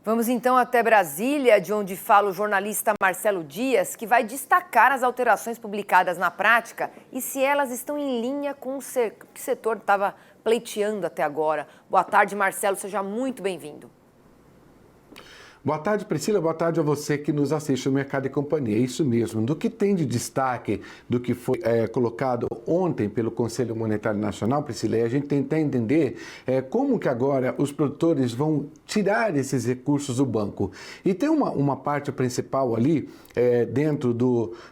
Vamos então até Brasília, de onde fala o jornalista Marcelo Dias, que vai destacar as alterações publicadas na prática e se elas estão em linha com o que o setor estava pleiteando até agora. Boa tarde, Marcelo, seja muito bem-vindo. Boa tarde, Priscila. Boa tarde a você que nos assiste no Mercado e Companhia. É isso mesmo. Do que tem de destaque, do que foi colocado ontem pelo Conselho Monetário Nacional, Priscila, a gente tentar entender como que agora os produtores vão tirar esses recursos do banco. E tem uma parte principal ali, dentro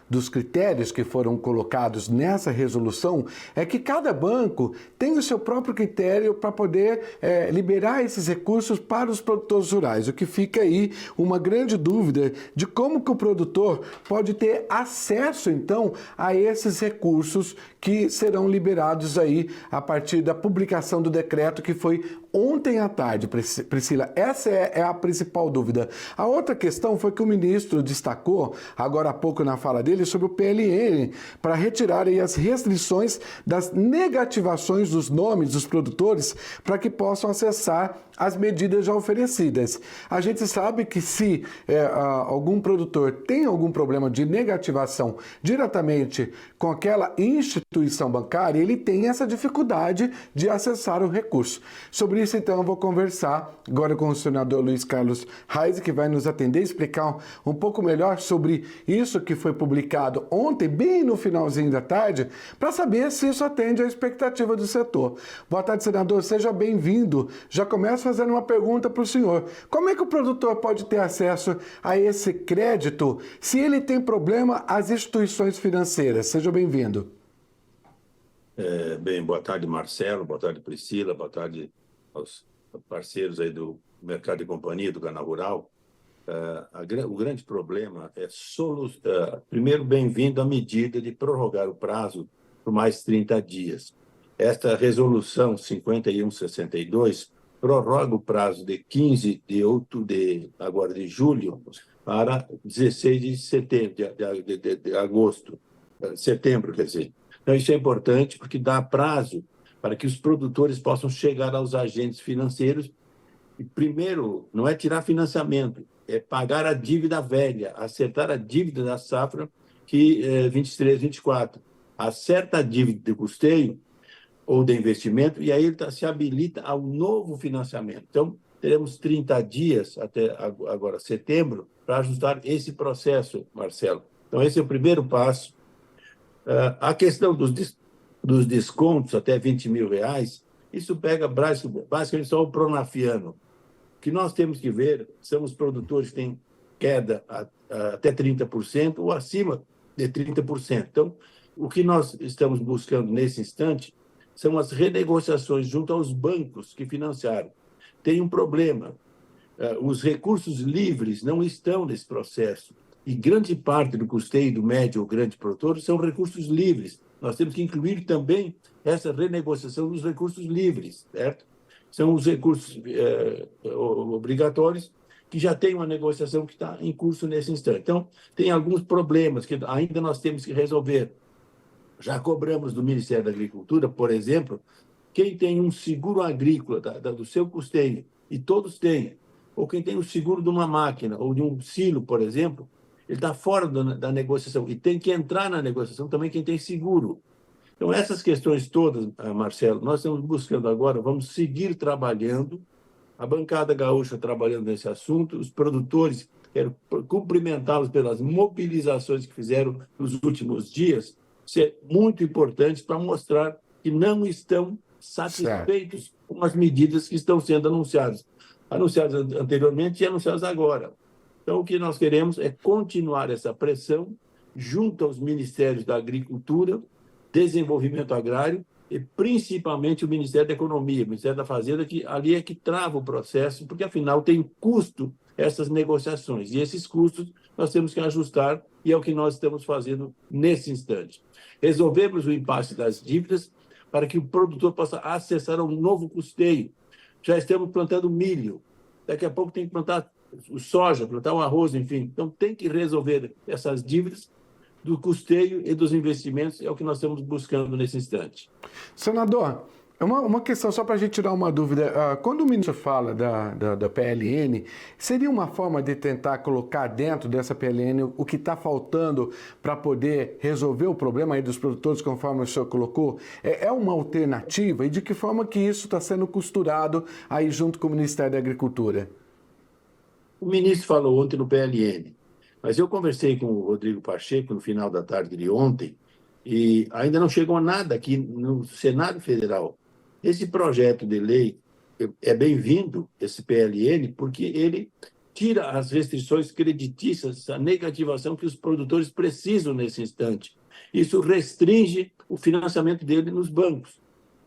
dos critérios que foram colocados nessa resolução, é que cada banco tem o seu próprio critério para poder liberar esses recursos para os produtores rurais. O que fica aí uma grande dúvida de como que o produtor pode ter acesso, então, a esses recursos que serão liberados aí a partir da publicação do decreto que foi ontem à tarde, Priscila. Essa é a principal dúvida. A outra questão foi que o ministro destacou, agora há pouco na fala dele, sobre o PLN, para retirar aí as restrições das negativações dos nomes dos produtores para que possam acessar as medidas já oferecidas. A gente sabe que se algum produtor tem algum problema de negativação diretamente com aquela instituição bancária, ele tem essa dificuldade de acessar o recurso. Sobre isso, então, eu vou conversar agora com o senador Luiz Carlos Reis, que vai nos atender e explicar um pouco melhor sobre isso que foi publicado ontem, bem no finalzinho da tarde, para saber se isso atende à expectativa do setor. Boa tarde, senador. Seja bem-vindo. Já começo fazendo uma pergunta para o senhor. Como é que o produtor pode ter acesso a esse crédito se ele tem problema às instituições financeiras? Seja bem-vindo. Bem, boa tarde, Marcelo, boa tarde, Priscila, boa tarde aos parceiros aí do Mercado e Companhia, do Canal Rural. O grande problema é primeiro, bem-vindo à medida de prorrogar o prazo por mais 30 dias. Esta resolução 5162 prorroga o prazo de 15 de julho para 16 de setembro, de agosto, setembro, quer dizer. Então, isso é importante porque dá prazo para que os produtores possam chegar aos agentes financeiros. E, primeiro, não é tirar financiamento, é pagar a dívida velha, acertar a dívida da safra que 23, 24. Acerta a dívida de custeio ou de investimento e aí ele se habilita ao novo financiamento. Então, teremos 30 dias até agora, setembro, para ajustar esse processo, Marcelo. Então, esse é o primeiro passo. A questão dos descontos até R$ 20.000, isso pega basicamente só o pronafiano. O que nós temos que ver são os produtores que têm queda até 30% ou acima de 30%. Então, o que nós estamos buscando nesse instante são as renegociações junto aos bancos que financiaram. Tem um problema, os recursos livres não estão nesse processo. E grande parte do custeio do médio ou grande produtor são recursos livres. Nós temos que incluir também essa renegociação dos recursos livres, certo? São os recursos obrigatórios que já tem uma negociação que está em curso nesse instante. Então, tem alguns problemas que ainda nós temos que resolver. Já cobramos do Ministério da Agricultura, por exemplo, quem tem um seguro agrícola do seu custeio, e todos têm, ou quem tem o seguro de uma máquina ou de um silo, por exemplo, ele está fora da negociação e tem que entrar na negociação também quem tem seguro. Então, essas questões todas, Marcelo, nós estamos buscando agora, vamos seguir trabalhando, a bancada gaúcha trabalhando nesse assunto, os produtores, quero cumprimentá-los pelas mobilizações que fizeram nos últimos dias, isso é muito importante para mostrar que não estão satisfeitos com as medidas que estão sendo anunciadas anteriormente e anunciadas agora. Então, o que nós queremos é continuar essa pressão junto aos Ministérios da Agricultura, Desenvolvimento Agrário e principalmente o Ministério da Economia, o Ministério da Fazenda, que ali é que trava o processo, porque afinal tem custo essas negociações. E esses custos nós temos que ajustar e é o que nós estamos fazendo nesse instante. Resolvemos o impasse das dívidas para que o produtor possa acessar um novo custeio. Já estamos plantando milho, daqui a pouco tem que plantar o soja, plantar o arroz, enfim. Então, tem que resolver essas dívidas do custeio e dos investimentos, é o que nós estamos buscando nesse instante. Senador, Uma questão só para a gente tirar uma dúvida. Quando o ministro fala da PLN, seria uma forma de tentar colocar dentro dessa PLN o que está faltando para poder resolver o problema aí dos produtores, conforme o senhor colocou? É uma alternativa? E de que forma que isso está sendo costurado aí junto com o Ministério da Agricultura? O ministro falou ontem no PLN, mas eu conversei com o Rodrigo Pacheco no final da tarde de ontem e ainda não chegou nada aqui no Senado Federal. Esse projeto de lei é bem-vindo, esse PLN, porque ele tira as restrições creditícias, a negativação que os produtores precisam nesse instante. Isso restringe o financiamento dele nos bancos.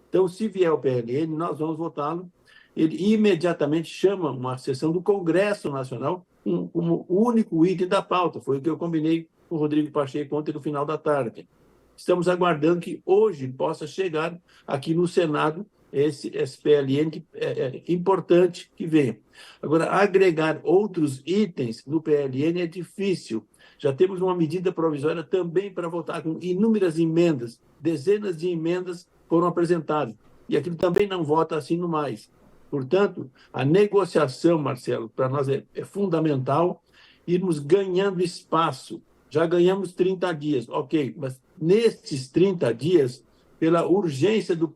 Então, se vier o PLN, nós vamos votá-lo. Ele imediatamente chama uma sessão do Congresso Nacional como único item da pauta. Foi o que eu combinei com o Rodrigo Pacheco ontem no final da tarde. Estamos aguardando que hoje possa chegar aqui no Senado esse PLN que é importante que venha. Agora, agregar outros itens no PLN é difícil. Já temos uma medida provisória também para votar com inúmeras emendas, dezenas de emendas foram apresentadas. E aquilo também não vota assim no mais. Portanto, a negociação, Marcelo, para nós é fundamental irmos ganhando espaço. Já ganhamos 30 dias, ok, mas nesses 30 dias, pela urgência do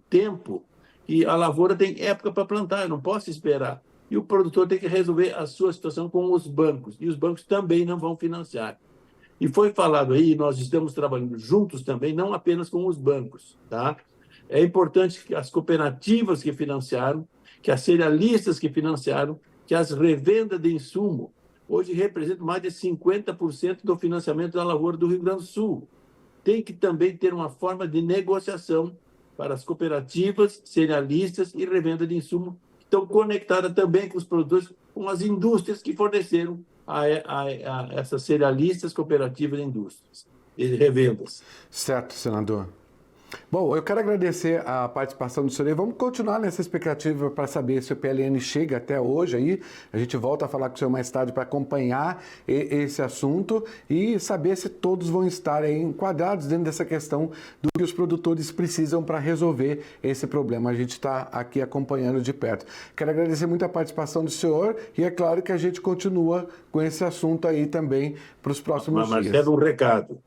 tempo, e a lavoura tem época para plantar, eu não posso esperar. E o produtor tem que resolver a sua situação com os bancos, e os bancos também não vão financiar. E foi falado aí, nós estamos trabalhando juntos também, não apenas com os bancos, tá? É importante que as cooperativas que financiaram, que as cerealistas que financiaram, que as revendas de insumo, hoje representam mais de 50% do financiamento da lavoura do Rio Grande do Sul. Tem que também ter uma forma de negociação para as cooperativas, cerealistas e revenda de insumo, que estão conectadas também com os produtores, com as indústrias que forneceram a essas cerealistas, cooperativas e indústrias e revendas. Certo, senador. Bom, eu quero agradecer a participação do senhor e vamos continuar nessa expectativa para saber se o PLN chega até hoje aí. A gente volta a falar com o senhor mais tarde para acompanhar esse assunto e saber se todos vão estar aí enquadrados dentro dessa questão do que os produtores precisam para resolver esse problema. A gente está aqui acompanhando de perto. Quero agradecer muito a participação do senhor e é claro que a gente continua com esse assunto aí também para os próximos dias. Marcelo, um recado.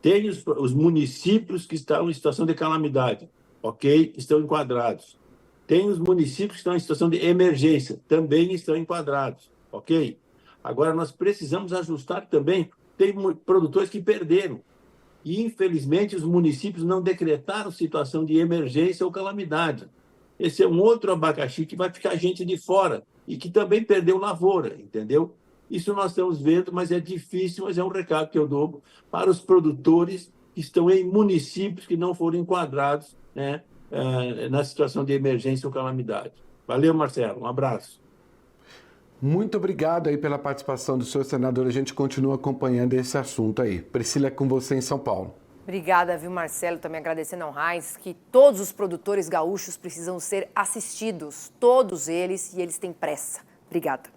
Tem os municípios que estão em situação de calamidade, ok? Estão enquadrados. Tem os municípios que estão em situação de emergência, também estão enquadrados, ok? Agora, nós precisamos ajustar também, tem produtores que perderam. E, infelizmente, os municípios não decretaram situação de emergência ou calamidade. Esse é um outro abacaxi que vai ficar gente de fora e que também perdeu lavoura, entendeu? Isso nós estamos vendo, mas é difícil, mas é um recado que eu dou para os produtores que estão em municípios que não foram enquadrados, né, na situação de emergência ou calamidade. Valeu, Marcelo. Um abraço. Muito obrigado aí pela participação do senhor senador. A gente continua acompanhando esse assunto aí. Priscila, é com você em São Paulo. Obrigada, viu, Marcelo? Também agradecendo ao Reis que todos os produtores gaúchos precisam ser assistidos, todos eles, e eles têm pressa. Obrigada.